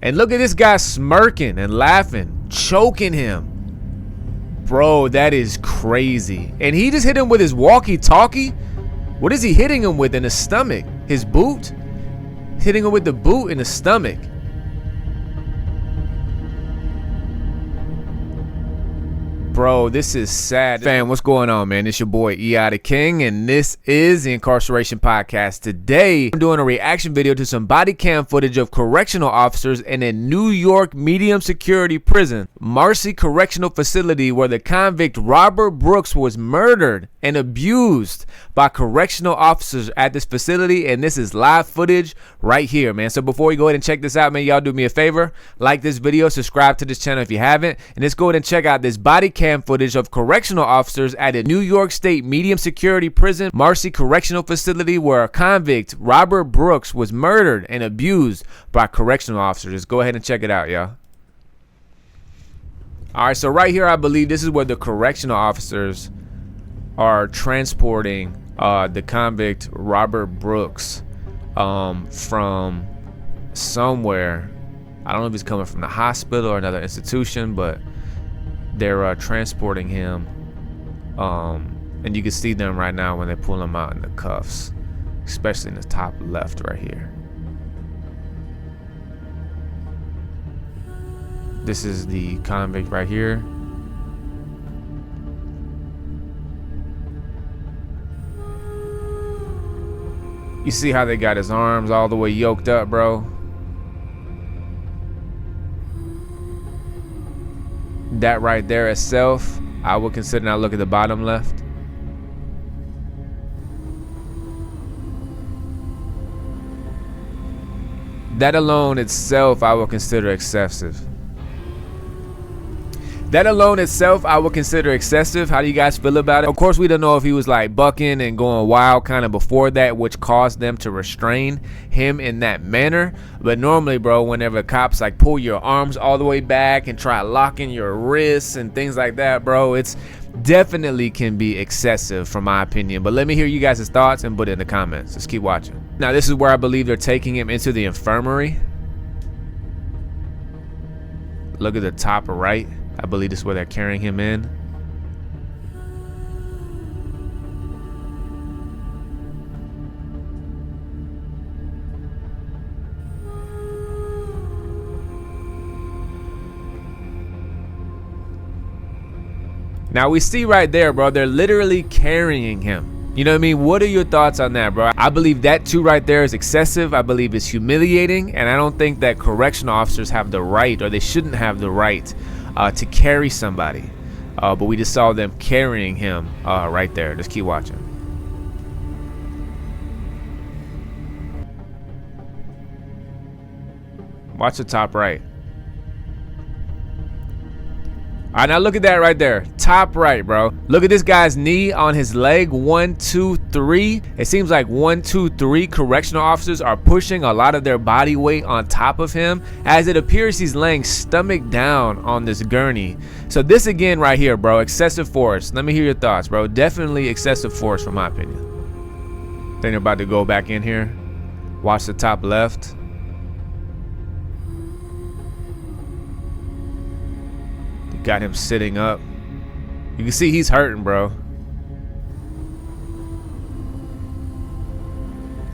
And look at this guy smirking and laughing, choking him. Bro, that is crazy. And he just hit him with his walkie-talkie. What is he hitting him with in the stomach? His boot? Hitting him with the boot in the stomach. Bro, this is sad. Fam, what's going on, man? It's your boy E.I. the King, and this is the Incarceration Podcast. Today, I'm doing a reaction video to some body cam footage of correctional officers in a New York medium security prison, MARCY Correctional Facility, where the convict Robert Brooks was murdered and abused by correctional officers at this facility. And this is live footage right here, man. So before you go ahead and check this out, man, y'all do me a favor. Like this video, subscribe to this channel if you haven't, and let's go ahead and check out this body cam footage of correctional officers at a New York State medium security prison, MARCY Correctional Facility, where a convict, Robert Brooks, was murdered and abused by correctional officers. Just go ahead and check it out, y'all. All right, so right here, I believe this is where the correctional officers are transporting the convict Robert Brooks from somewhere. I don't know if he's coming from the hospital or another institution, but they're transporting him, and you can see them right now when they pull him out in the cuffs, especially in the top left right here. This is the convict right here. You see how they got his arms all the way yoked up, bro? That right there itself, I would consider. Now look at the bottom left. That alone itself, I would consider excessive. That alone itself, I would consider excessive. How do you guys feel about it? Of course, we don't know if he was like bucking and going wild kind of before that, which caused them to restrain him in that manner. But normally, bro, whenever cops like pull your arms all the way back and try locking your wrists and things like that, bro, it's definitely can be excessive from my opinion. But let me hear you guys' thoughts and put it in the comments. Let's keep watching. Now, this is where I believe they're taking him into the infirmary. Look at the top right. I believe this is where they're carrying him in. Now we see right there, bro, they're literally carrying him. You know what I mean? What are your thoughts on that, bro? I believe that too right there is excessive. I believe it's humiliating, and I don't think that correctional officers have the right, or they shouldn't have the right to carry somebody, but we just saw them carrying him right there. Just keep watching. Watch the top right. All right, now look at that right there, top right, bro. Look at this guy's knee on his leg. 1, 2, 3. It seems like 1, 2, 3 correctional officers are pushing a lot of their body weight on top of him, as it appears he's laying stomach down on this gurney. So this again right here, bro, excessive force. Let me hear your thoughts, bro. Definitely excessive force from my opinion. Then you're about to go back in here. Watch the top left. Got him sitting up. You can see he's hurting, bro.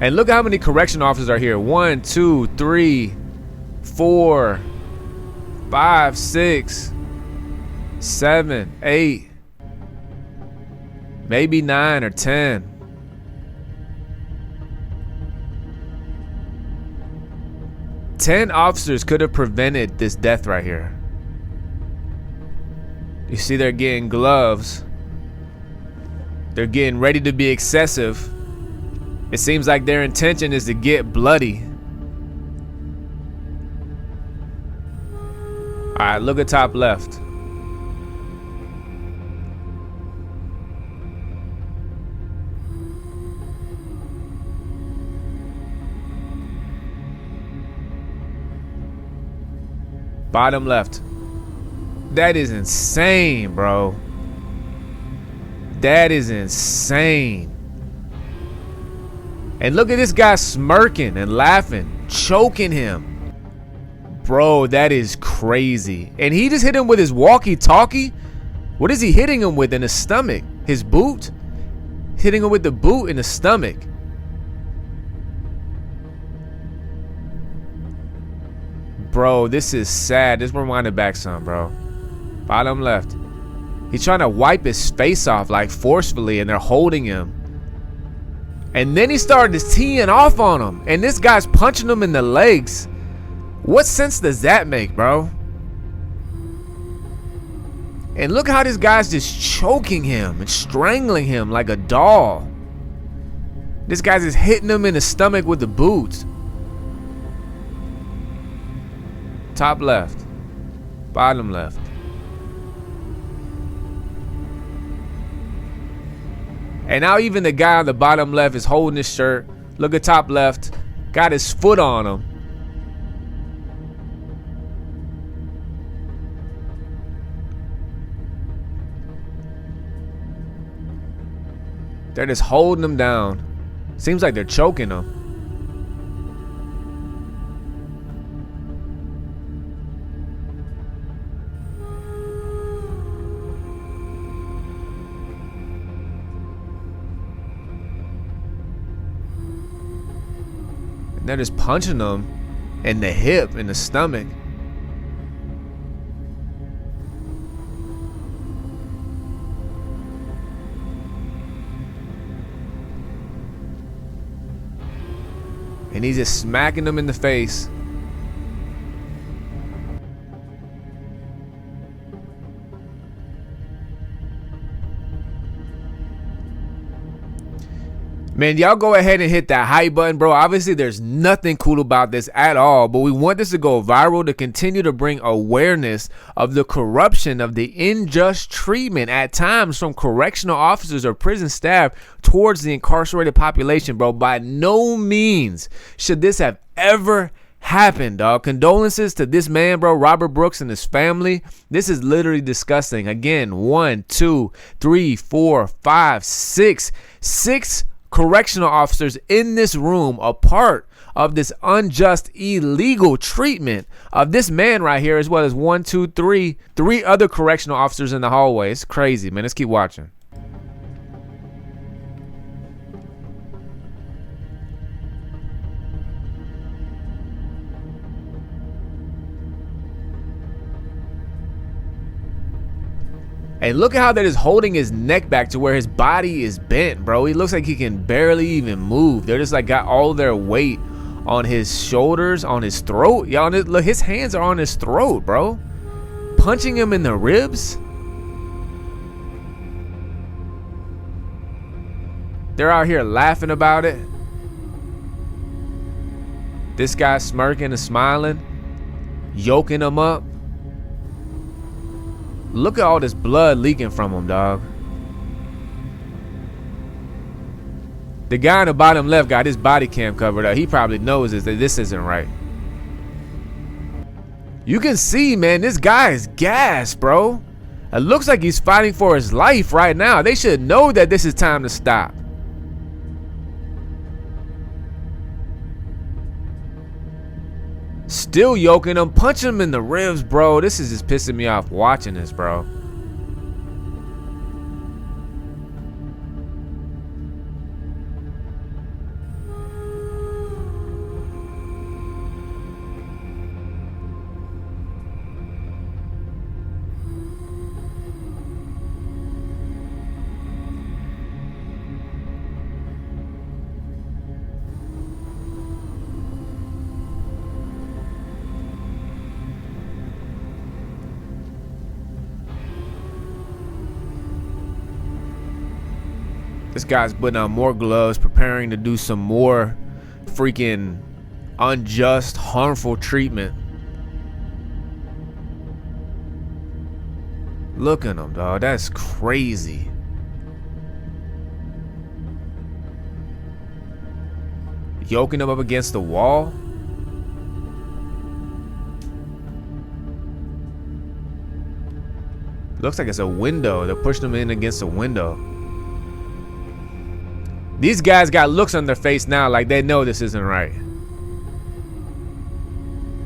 And look how many correction officers are here. 1, 2, 3, 4, 5, 6, 7, 8, maybe 9 or 10. Ten officers could have prevented this death right here. You see they're getting gloves. They're getting ready to be excessive. It seems like their intention is to get bloody. All right, look at top left. Bottom left. That is insane, bro. That is insane. And look at this guy smirking and laughing, choking him. Bro, that is crazy. And he just hit him with his walkie-talkie? What is he hitting him with in the stomach? His boot? Hitting him with the boot in the stomach. Bro, this is sad. Just rewind it back some, bro. Bottom left. He's trying to wipe his face off like forcefully, and they're holding him. And then he started teeing off on him, and this guy's punching him in the legs. What sense does that make, bro? And look how this guy's just choking him and strangling him like a doll. This guy's just hitting him in the stomach with the boots. Top left. Bottom left. And now even the guy on the bottom left is holding his shirt. Look at top left. Got his foot on him. They're just holding him down. Seems like they're choking him. And they're just punching him in the hip, in the stomach. And he's just smacking them in the face. Man, y'all go ahead and hit that hype button, bro. Obviously, there's nothing cool about this at all, but we want this to go viral to continue to bring awareness of the corruption of the unjust treatment at times from correctional officers or prison staff towards the incarcerated population, bro. By no means should this have ever happened, dog. Condolences to this man, bro, Robert Brooks, and his family. This is literally disgusting. Again, 1, 2, 3, 4, 5, 6 correctional officers in this room, a part of this unjust, illegal treatment of this man right here, as well as 1, 2, 3 other correctional officers in the hallway. It's crazy, man. Let's keep watching. And look at how they're just holding his neck back to where his body is bent, bro. He looks like he can barely even move. They're just like got all their weight on his shoulders, on his throat. Y'all, look, his hands are on his throat, bro. Punching him in the ribs. They're out here laughing about it. This guy smirking and smiling, yoking him up. Look at all this blood leaking from him, dog. The guy on the bottom left got his body cam covered up. He probably knows that this isn't right. You can see, man, this guy is gassed, bro. It looks like he's fighting for his life right now. They should know that this is time to stop. Still yoking him, punching him in the ribs, bro. This is just pissing me off watching this, bro. This guy's putting on more gloves, preparing to do some more freaking unjust, harmful treatment. Look at him, dog. That's crazy. Yoking him up against the wall. Looks like it's a window. They're pushing him in against a window. These guys got looks on their face now like they know this isn't right.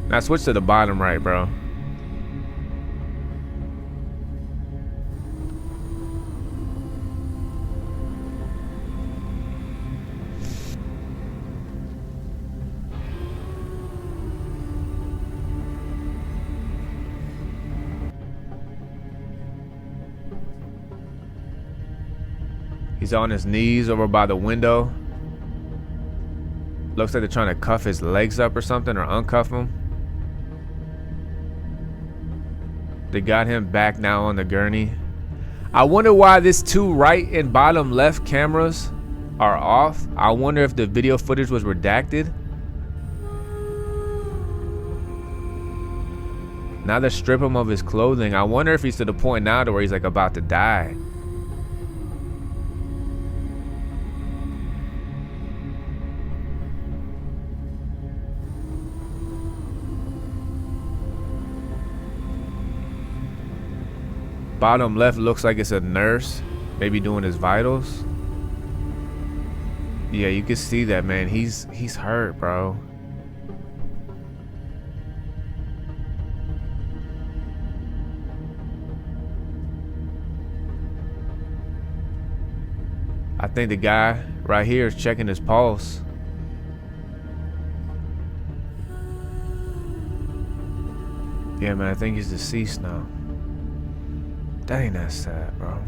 Now switch to the bottom right, bro. He's on his knees over by the window. Looks like they're trying to cuff his legs up or something, or uncuff him. They got him back now on the gurney. I wonder why this two right and bottom left cameras are off. I wonder if the video footage was redacted. Now they strip him of his clothing. I wonder if he's to the point now to where he's like about to die. Bottom left looks like it's a nurse, maybe doing his vitals. Yeah, you can see that, man. He's hurt, bro. I think the guy right here is checking his pulse. Yeah, man, I think he's deceased now. Dang, that's sad, bro.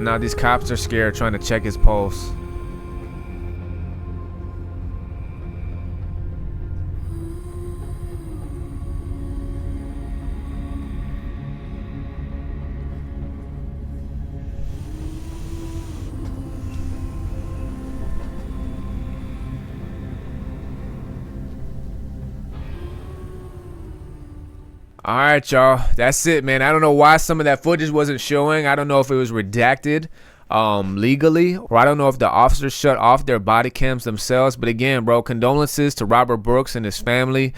Now these cops are scared, trying to check his pulse. All right, y'all. That's it, man. I don't know why some of that footage wasn't showing. I don't know if it was redacted legally, or I don't know if the officers shut off their body cams themselves. But again, bro, condolences to Robert Brooks and his family.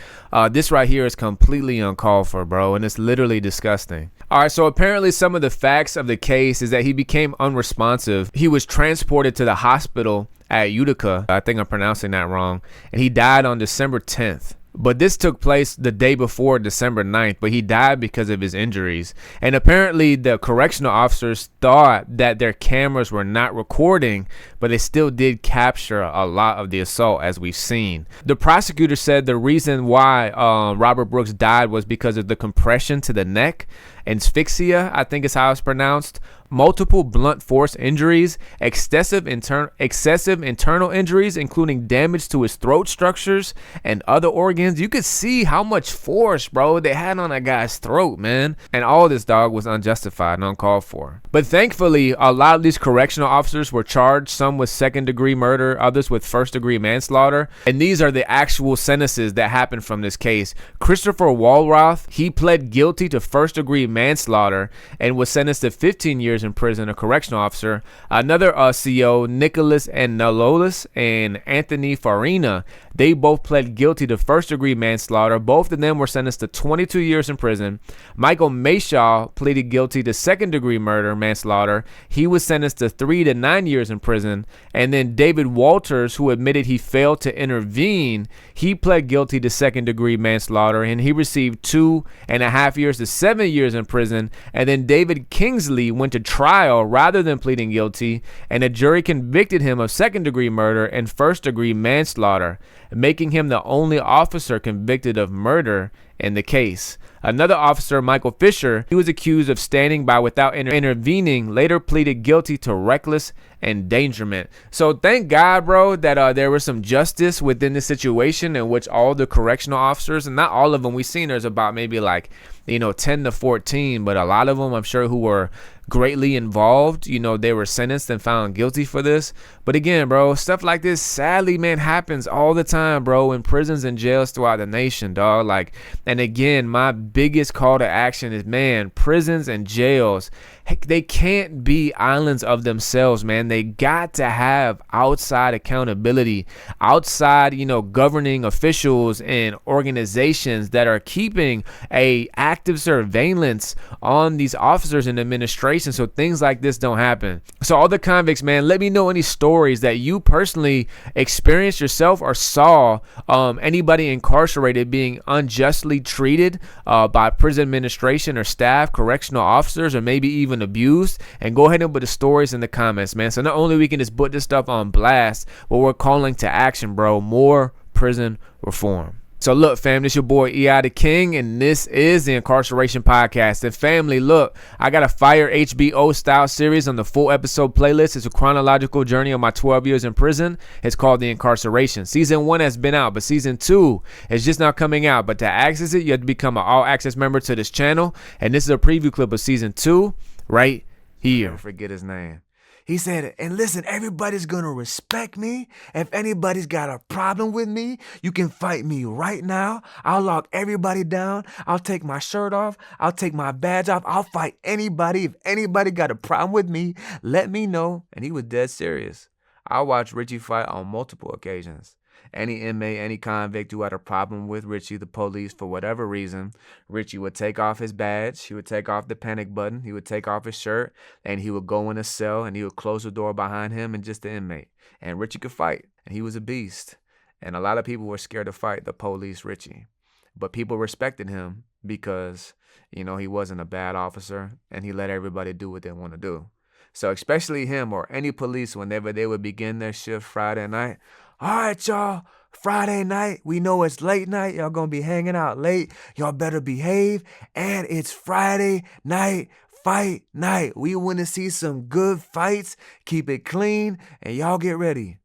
This right here is completely uncalled for, bro, and it's literally disgusting. All right, so apparently some of the facts of the case is that he became unresponsive. He was transported to the hospital at Utica. I think I'm pronouncing that wrong. And he died on December 10th. But this took place the day before December 9th, but he died because of his injuries. And apparently the correctional officers thought that their cameras were not recording, but they still did capture a lot of the assault, as we've seen. The prosecutor said the reason why Robert Brooks died was because of the compression to the neck, asphyxia, I think is how it's pronounced, multiple blunt force injuries, excessive internal injuries, including damage to his throat structures and other organs. You could see how much force, bro, they had on that guy's throat, man. And all this, dog, was unjustified and uncalled for. But thankfully, a lot of these correctional officers were charged, some with second-degree murder, others with first-degree manslaughter. And these are the actual sentences that happened from this case. Christopher Walroth, he pled guilty to first-degree manslaughter and was sentenced to 15 years in prison, a correctional officer. Another CO, Nicholas Nololis and Anthony Farina, they both pled guilty to first-degree manslaughter. Both of them were sentenced to 22 years in prison. Michael Mayshaw pleaded guilty to second-degree murder, manslaughter. He was sentenced to 3 to 9 years in prison. And then David Walters, who admitted he failed to intervene, he pled guilty to second-degree manslaughter, and he received 2.5 years to 7 years in prison. And then David Kingsley went to trial rather than pleading guilty, and a jury convicted him of second-degree murder and first-degree manslaughter, making him the only officer convicted of murder in the case. Another officer, Michael Fisher, he was accused of standing by without intervening, later pleaded guilty to reckless endangerment. So thank God, bro, that there was some justice within the situation in which all the correctional officers, and not all of them, we've seen there's about maybe like, 10 to 14, but a lot of them, I'm sure, who were greatly involved, they were sentenced and found guilty for this. But again, bro, stuff like this, sadly, man, happens all the time, bro, in prisons and jails throughout the nation, dog. Like, and again, my biggest call to action is, man, prisons and jails, they can't be islands of themselves, man. They got to have outside accountability, outside, governing officials and organizations that are keeping a active surveillance on these officers and administration so things like this don't happen. So all the convicts, man, let me know any stories that you personally experienced yourself or saw anybody incarcerated being unjustly treated by prison administration or staff, correctional officers, or maybe even abused. And go ahead and put the stories in the comments, man. So not only we can just put this stuff on blast, but we're calling to action, bro. More prison reform. So look, fam, this your boy E.I. the King, and this is the Incarceration Podcast. And family, look, I got a fire HBO style series on the full episode playlist. It's a chronological journey of my 12 years in prison. It's called The Incarceration. Season 1 has been out, but Season 2 is just now coming out. But to access it, you have to become an all-access member to this channel. And this is a preview clip of Season 2 right here. Forget his name. He said, and listen, everybody's going to respect me. If anybody's got a problem with me, you can fight me right now. I'll lock everybody down. I'll take my shirt off. I'll take my badge off. I'll fight anybody. If anybody got a problem with me, let me know. And he was dead serious. I watched Richie fight on multiple occasions. Any inmate, any convict who had a problem with Richie, the police, for whatever reason, Richie would take off his badge, he would take off the panic button, he would take off his shirt, and he would go in a cell, and he would close the door behind him and just the inmate. And Richie could fight, and he was a beast. And a lot of people were scared to fight the police Richie. But people respected him because, he wasn't a bad officer, and he let everybody do what they want to do. So especially him or any police, whenever they would begin their shift Friday night, all right, y'all, Friday night, we know it's late night. Y'all gonna be hanging out late. Y'all better behave. And it's Friday night, fight night. We want to see some good fights. Keep it clean, and y'all get ready.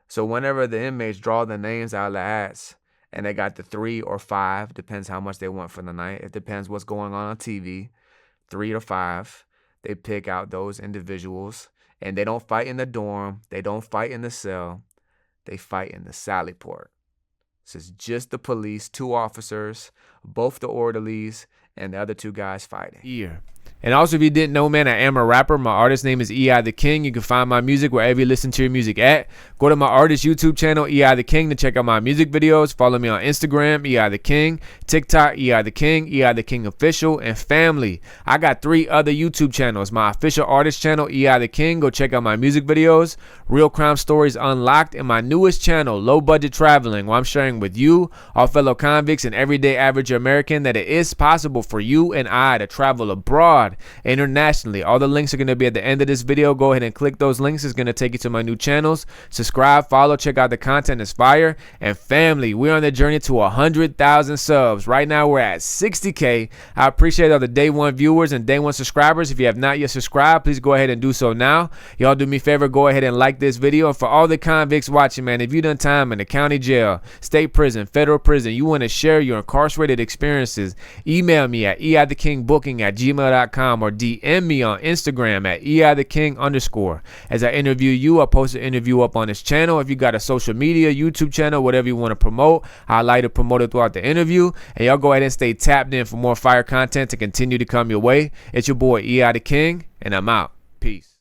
So whenever the inmates draw the names out of the hats, and they got the 3 or 5, depends how much they want for the night. It depends what's going on TV, 3 or 5. They pick out those individuals, and they don't fight in the dorm. They don't fight in the cell. They fight in the sally port. So it's just the police, 2 officers, both the orderlies, and the other 2 guys fighting. Yeah. And also, if you didn't know, man, I am a rapper. My artist name is E.I. the King. You can find my music wherever you listen to your music at. Go to my artist YouTube channel, E.I. the King, to check out my music videos. Follow me on Instagram, E.I. the King, TikTok, E.I. the King, E.I. the King Official, and family. I got 3 other YouTube channels. My official artist channel, E.I. the King. Go check out my music videos. Real Crime Stories Unlocked. And my newest channel, Low Budget Traveling, where I'm sharing with you, our fellow convicts and everyday average American, that it is possible for you and I to travel abroad, internationally. All the links are going to be at the end of this video. Go ahead and click those links. It's going to take you to my new channels. Subscribe, follow, check out the content. It's fire. And family, we're on the journey to 100,000 subs. Right now we're at 60K. I appreciate all the day 1 viewers and day 1 subscribers. If you have not yet subscribed, please go ahead and do so now. Y'all do me a favor, go ahead and like this video. And for all the convicts watching, man, if you done time in the county jail, state prison, federal prison, you want to share your incarcerated experiences, email me at eitheking@gmail.com or DM me on Instagram at eitheking_. As I interview you, I'll post an interview up on this channel. If you got a social media, YouTube channel, whatever you want to promote, I like to promote it throughout the interview. And y'all go ahead and stay tapped in for more fire content to continue to come your way. It's your boy E.I. the King, and I'm out. Peace.